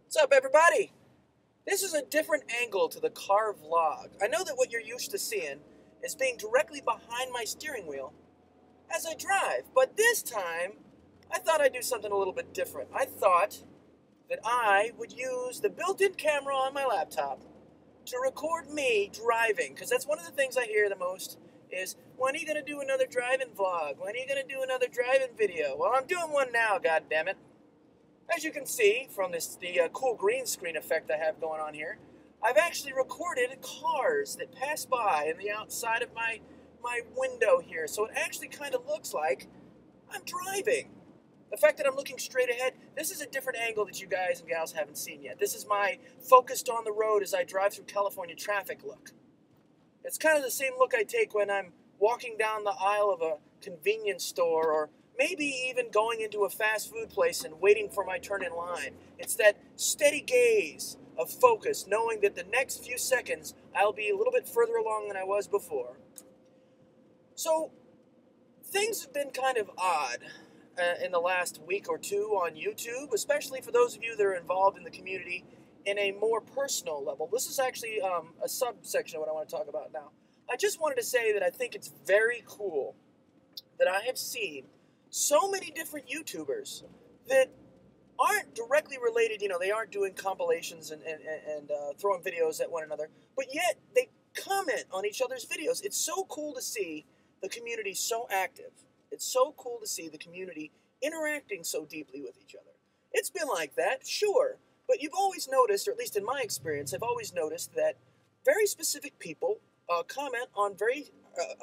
What's up, everybody? This is a different angle to the car vlog. I know that what you're used to seeing is being directly behind my steering wheel as I drive, but this time I thought I'd do something a little bit different. I thought that I would use the built-in camera on my laptop to record me driving, because that's one of the things I hear the most is, when are you going to do another driving vlog? When are you going to do another driving video? Well, I'm doing one now, goddammit. As you can see from the cool green screen effect I have going on here, I've actually recorded cars that pass by in the outside of my window here. So it actually kind of looks like I'm driving. The fact that I'm looking straight ahead, this is a different angle that you guys and gals haven't seen yet. This is my focused on the road as I drive through California traffic look. It's kind of the same look I take when I'm walking down the aisle of a convenience store, or maybe even going into a fast food place and waiting for my turn in line. It's that steady gaze of focus, knowing that the next few seconds I'll be a little bit further along than I was before. So things have been kind of odd in the last week or two on YouTube, especially for those of you that are involved in the community in a more personal level. This is actually a subsection of what I want to talk about now. I just wanted to say that I think it's very cool that I have seen so many different YouTubers that aren't directly related. You know, they aren't doing compilations and throwing videos at one another, but yet they comment on each other's videos. It's so cool to see the community so active. It's so cool to see the community interacting so deeply with each other. It's been like that, sure, but you've always noticed, or at least in my experience, I've always noticed that very specific people comment on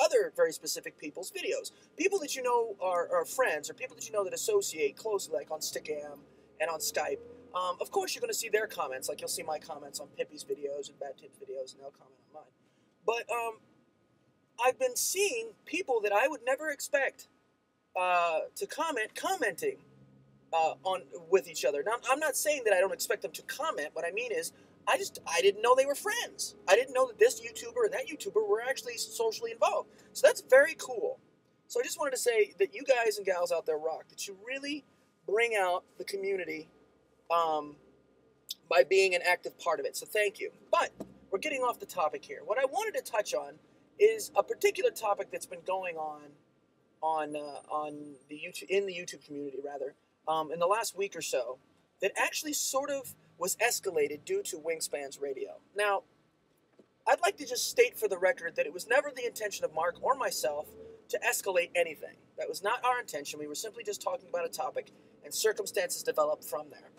other very specific people's videos. People that you know are friends, or people that you know that associate closely, like on Stickam and on Skype. Of course, you're going to see their comments. Like, you'll see my comments on Pippi's videos and Bad Tips videos, and they'll comment on mine. But I've been seeing people that I would never expect to commenting with each other. Now, I'm not saying that I don't expect them to comment. What I mean is, I didn't know they were friends. I didn't know that this YouTuber and that YouTuber were actually socially involved. So that's very cool. So I just wanted to say that you guys and gals out there rock, that you really bring out the community by being an active part of it. So thank you. But we're getting off the topic here. What I wanted to touch on is a particular topic that's been going on the YouTube community, rather, in the last week or so, that actually sort of was escalated due to Wingspan's radio. Now, I'd like to just state for the record that it was never the intention of Mark or myself to escalate anything. That was not our intention. We were simply just talking about a topic, and circumstances developed from there.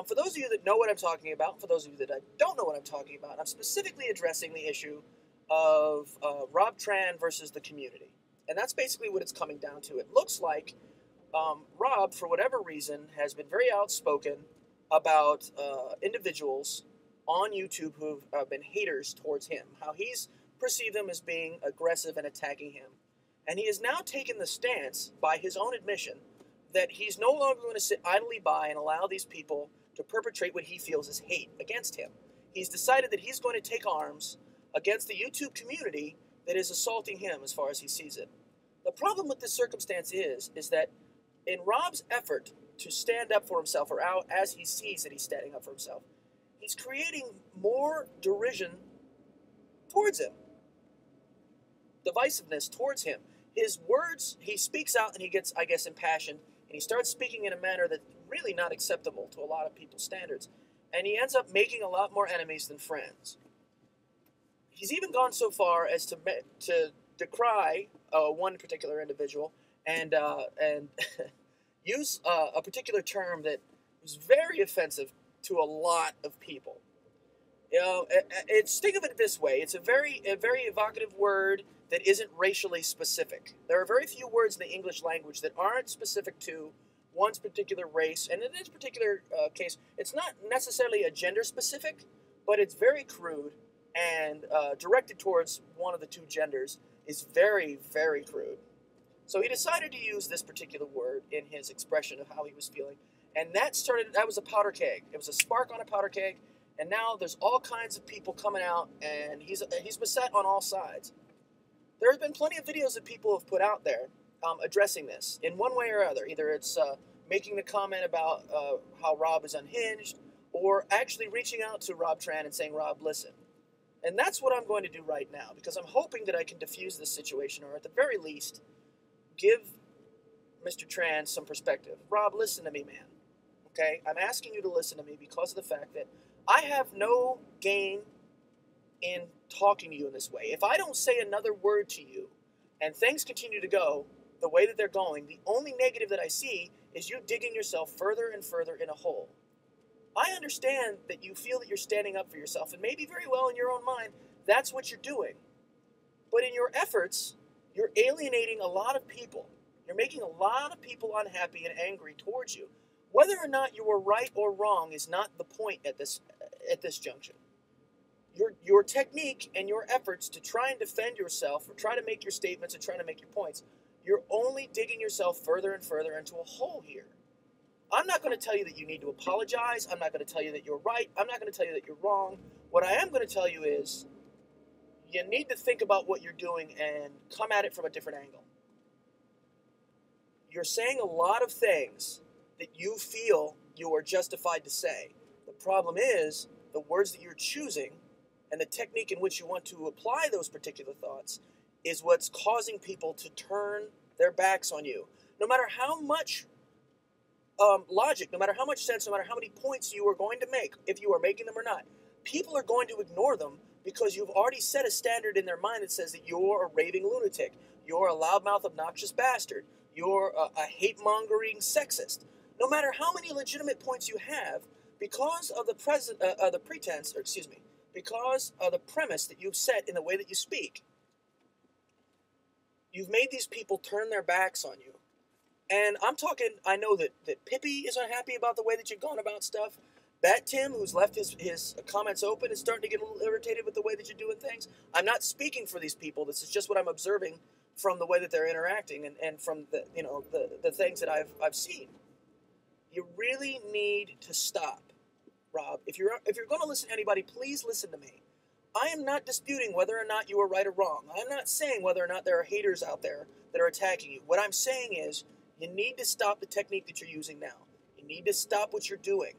For those of you that know what I'm talking about, for those of you that don't know what I'm talking about, I'm specifically addressing the issue of Robtran versus the community. And that's basically what it's coming down to. It looks like Rob, for whatever reason, has been very outspoken about individuals on YouTube who've been haters towards him, how he's perceived them as being aggressive and attacking him. And he has now taken the stance, by his own admission, that he's no longer going to sit idly by and allow these people to perpetrate what he feels is hate against him. He's decided that he's going to take arms against the YouTube community that is assaulting him as far as he sees it. The problem with this circumstance is that in Rob's effort to stand up for himself, or out as he sees that he's standing up for himself, he's creating more derision towards him, divisiveness towards him. His words, he speaks out and he gets, I guess, impassioned, and he starts speaking in a manner that's really not acceptable to a lot of people's standards, and he ends up making a lot more enemies than friends. He's even gone so far as to decry one particular individual and use a particular term that was very offensive to a lot of people. You know, think of it this way: it's a very evocative word that isn't racially specific. There are very few words in the English language that aren't specific to one's particular race, and in this particular case, it's not necessarily a gender specific, but it's very crude and directed towards one of the two genders. Is very, very crude. So he decided to use this particular word in his expression of how he was feeling. And that was a powder keg. It was a spark on a powder keg. And now there's all kinds of people coming out, and he's beset on all sides. There have been plenty of videos that people have put out there addressing this in one way or other. Either it's making the comment about how Rob is unhinged, or actually reaching out to Robtran and saying, Rob, listen. And that's what I'm going to do right now, because I'm hoping that I can diffuse this situation, or at the very least, give Mr. Tran some perspective. Rob, listen to me, man. Okay? I'm asking you to listen to me because of the fact that I have no gain in talking to you in this way. If I don't say another word to you and things continue to go the way that they're going, the only negative that I see is you digging yourself further and further in a hole. I understand that you feel that you're standing up for yourself, and maybe very well in your own mind, that's what you're doing. But in your efforts, you're alienating a lot of people. You're making a lot of people unhappy and angry towards you. Whether or not you are right or wrong is not the point at this junction. Your technique and your efforts to try and defend yourself, or try to make your statements and try to make your points, you're only digging yourself further and further into a hole here. I'm not going to tell you that you need to apologize. I'm not going to tell you that you're right. I'm not going to tell you that you're wrong. What I am going to tell you is you need to think about what you're doing and come at it from a different angle. You're saying a lot of things that you feel you are justified to say. The problem is the words that you're choosing and the technique in which you want to apply those particular thoughts is what's causing people to turn their backs on you. No matter how much logic, no matter how much sense, no matter how many points you are going to make, if you are making them or not, people are going to ignore them because you've already set a standard in their mind that says that you're a raving lunatic, you're a loudmouth, obnoxious bastard, you're a hate-mongering sexist. No matter how many legitimate points you have, because of the because of the premise that you've set in the way that you speak, you've made these people turn their backs on you. And I'm talking, I know that Pippi is unhappy about the way that you've gone about stuff. Bat Tim, who's left his comments open, is starting to get a little irritated with the way that you're doing things. I'm not speaking for these people. This is just what I'm observing from the way that they're interacting and from the things that I've seen. You really need to stop, Rob. If you're going to listen to anybody, please listen to me. I am not disputing whether or not you are right or wrong. I'm not saying whether or not there are haters out there that are attacking you. What I'm saying is you need to stop the technique that you're using now. You need to stop what you're doing.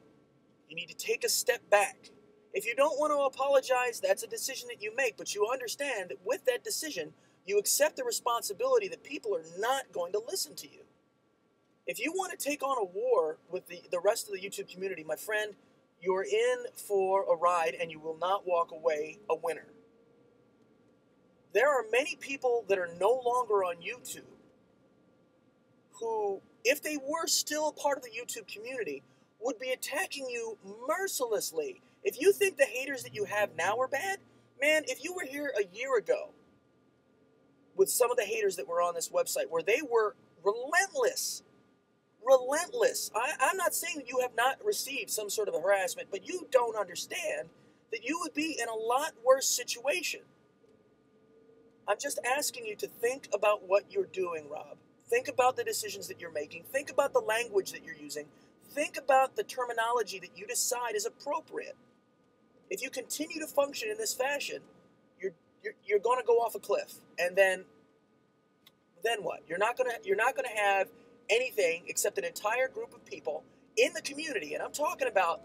You need to take a step back. If you don't want to apologize, that's a decision that you make, but you understand that with that decision, you accept the responsibility that people are not going to listen to you. If you want to take on a war with the rest of the YouTube community, my friend, you're in for a ride and you will not walk away a winner. There are many people that are no longer on YouTube who, if they were still part of the YouTube community, would be attacking you mercilessly. If you think the haters that you have now are bad, man, if you were here a year ago with some of the haters that were on this website where they were relentless, I'm not saying that you have not received some sort of harassment, but you don't understand that you would be in a lot worse situation. I'm just asking you to think about what you're doing, Rob. Think about the decisions that you're making. Think about the language that you're using. Think about the terminology that you decide is appropriate. If you continue to function in this fashion, you're going to go off a cliff, and then what? You're not going to have anything except an entire group of people in the community, and I'm talking about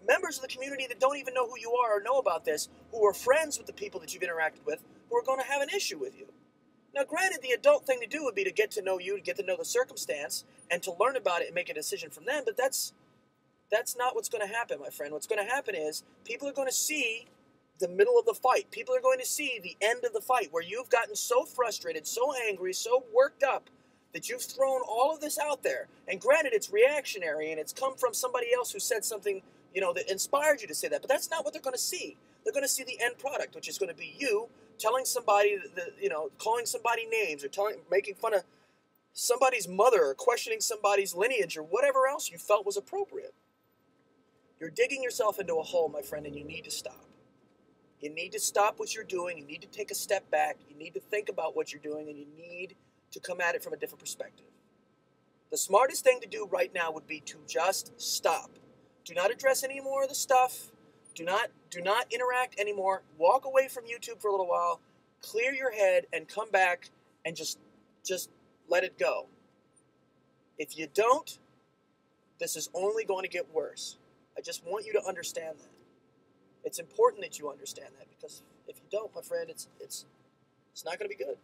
members of the community that don't even know who you are or know about this, who are friends with the people that you've interacted with, who are going to have an issue with you. Now, granted, the adult thing to do would be to get to know you, to get to know the circumstance, and to learn about it and make a decision from them, but that's not what's going to happen, my friend. What's going to happen is people are going to see the middle of the fight. People are going to see the end of the fight where you've gotten so frustrated, so angry, so worked up that you've thrown all of this out there. And granted, it's reactionary and it's come from somebody else who said something, that inspired you to say that. But that's not what they're going to see. They're going to see the end product, which is going to be you telling somebody, calling somebody names or making fun of somebody's mother or questioning somebody's lineage or whatever else you felt was appropriate. You're digging yourself into a hole, my friend, and you need to stop. You need to stop what you're doing. You need to take a step back. You need to think about what you're doing, and you need to come at it from a different perspective. The smartest thing to do right now would be to just stop. Do not address any more of the stuff. Do not interact anymore. Walk away from YouTube for a little while. Clear your head and come back and just let it go. If you don't, this is only going to get worse. I I just want you to understand that. It's important that you understand that, because if you don't, my friend, it's not going to be good.